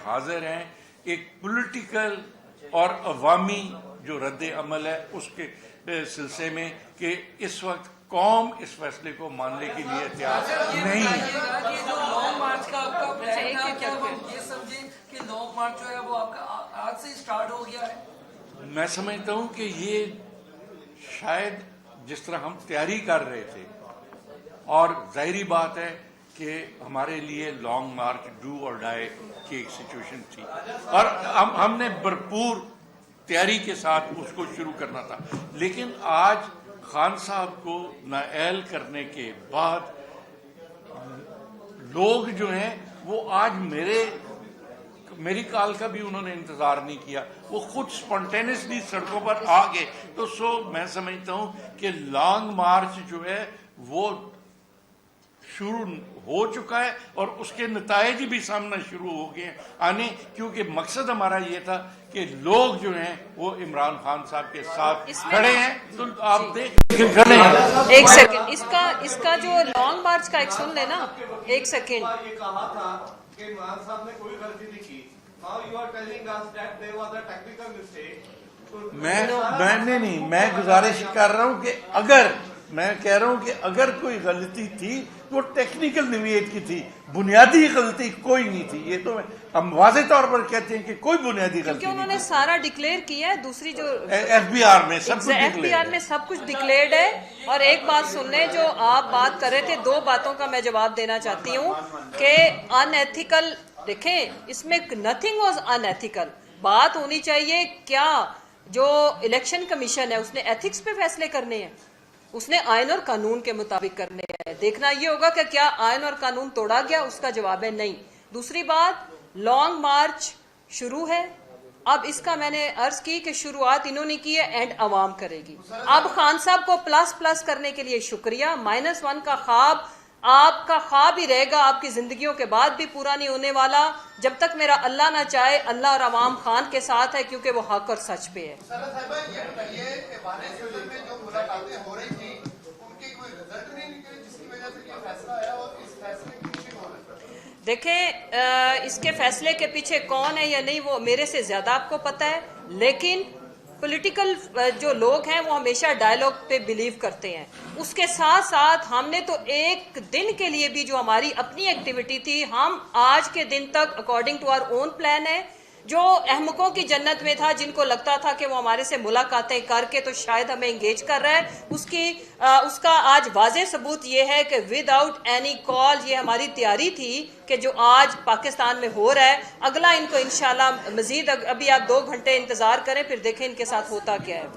حاضر ہیں ایک پولیٹیکل اور عوامی جو رد عمل ہے اس کے سلسلے میں کہ اس وقت قوم اس فیصلے کو ماننے کے لیے تیار نہیں ہے۔ لانگ مارچ کا آپ کا پلان تھا، کیا ہم یہ سمجھیں کہ لانگ مارچ جو ہے وہ آپ کا آج سے سٹارٹ ہو گیا ہے؟ میں سمجھتا ہوں کہ یہ شاید جس طرح ہم تیاری کر رہے تھے، اور ظاہری بات ہے کہ ہمارے لیے لانگ مارچ ڈو اور ڈائی کی ایک سچویشن تھی، اور ہم نے بھرپور تیاری کے ساتھ اس کو شروع کرنا تھا، لیکن آج خان صاحب کو نااہل کرنے کے بعد لوگ جو ہیں وہ آج میری کال کا بھی انہوں نے انتظار نہیں کیا، وہ خود سپونٹینیسلی سڑکوں پر آ گئے، تو میں سمجھتا ہوں کہ لانگ مارچ جو ہے وہ شروع ہو چکا ہے اور اس کے نتائج بھی سامنا شروع ہو گئے آنے، کیونکہ مقصد ہمارا یہ تھا کہ لوگ جو ہیں وہ عمران خان صاحب کے ساتھ کھڑے ہیں، تو آپ دیکھ کھڑے ہیں۔ ایک سیکنڈ، اس کا جو لانگ مارچ کا ایک سن لینا، ایک سیکنڈ۔ یہ کہا تھا کہ عمران صاحب نے کوئی غلطی نہیں کی۔ Now you are telling us that there was a technical mistake. میں گزارش کر رہا ہوں کہ میں کہہ رہا ہوں کہ اگر کوئی غلطی تھی وہ ٹیکنیکل نوعیت کی تھی، بنیادی غلطی کوئی نہیں تھی۔ یہ تو ہم واضح طور پر کہتے ہیں کہ کوئی بنیادی غلطی کیونکہ انہوں نے نہیں سارا ڈکلیئر کیا ہے، دوسری جو ایف بی آر میں سب کچھ ڈکلیئرڈ ہے۔ اور ایک بات سن لیں، جو آپ بات کر رہے تھے، دو باتوں کا میں جواب دینا چاہتی ہوں کہ ان ایتھیکل، دیکھیں اس میں نتھنگ واز ان ایتھیکل، بات ہونی چاہیے کیا جو الیکشن کمیشن ہے اس نے ایتھکس پہ فیصلے کرنے ہیں، اس نے آئین اور قانون کے مطابق کرنے ہیں۔ دیکھنا یہ ہوگا کہ کیا آئین اور قانون توڑا گیا، اس کا جواب ہے نہیں۔ دوسری بات، لانگ مارچ شروع ہے، اب اس کا میں نے عرض کی کہ شروعات انہوں نے کی ہے، اینڈ عوام کرے گی۔ اب خان صاحب کو پلس کرنے کے لیے شکریہ۔ -1 کا خواب آپ کا خواب ہی رہے گا، آپ کی زندگیوں کے بعد بھی پورا نہیں ہونے والا، جب تک میرا اللہ نہ چاہے۔ اللہ اور عوام خان کے ساتھ ہے، کیونکہ وہ حق اور سچ پہ ہے۔ دیکھیں اس کے فیصلے کے پیچھے کون ہے یا نہیں وہ میرے سے زیادہ آپ کو پتہ ہے، لیکن پولیٹیکل جو لوگ ہیں وہ ہمیشہ ڈائیلاگ پہ بلیو کرتے ہیں۔ اس کے ساتھ ساتھ ہم نے تو ایک دن کے لیے بھی جو ہماری اپنی ایکٹیویٹی تھی، ہم آج کے دن تک according to our own plan ہے، جو احمقوں کی جنت میں تھا، جن کو لگتا تھا کہ وہ ہمارے سے ملاقاتیں کر کے تو شاید ہمیں انگیج کر رہا ہے، اس کا آج واضح ثبوت یہ ہے کہ ود آؤٹ اینی کال یہ ہماری تیاری تھی کہ جو آج پاکستان میں ہو رہا ہے، اگلا ان کو انشاءاللہ مزید ابھی آپ 2 گھنٹے انتظار کریں، پھر دیکھیں ان کے ساتھ ہوتا کیا ہے۔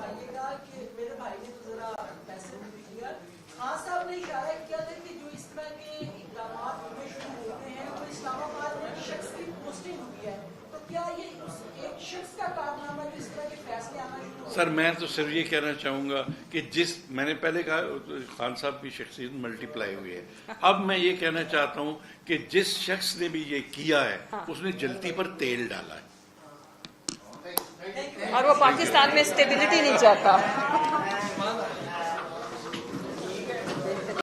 خان صاحب نے اشارہ کیا تھا کہ جو اس طرح کے اقدامات ہونے شروع ہوتے ہیں وہ اسلام آباد میں شخص کی پوسٹنگ ہوئی ہے، تو کیا یہ ایک شخص کا کارنامہ ہے جو اس طرح کے فیصلے آنا شروع ہوتے ہیں؟ سر میں تو صرف یہ کہنا چاہوں گا کہ میں نے پہلے کہا خان صاحب کی شخصیت ملٹی پلائی ہوئی ہے، اب میں یہ کہنا چاہتا ہوں کہ جس شخص نے بھی یہ کیا ہے اس نے جلتی پر تیل ڈالا ہے، اور وہ پاکستان میں اسٹیبلٹی نہیں چاہتا۔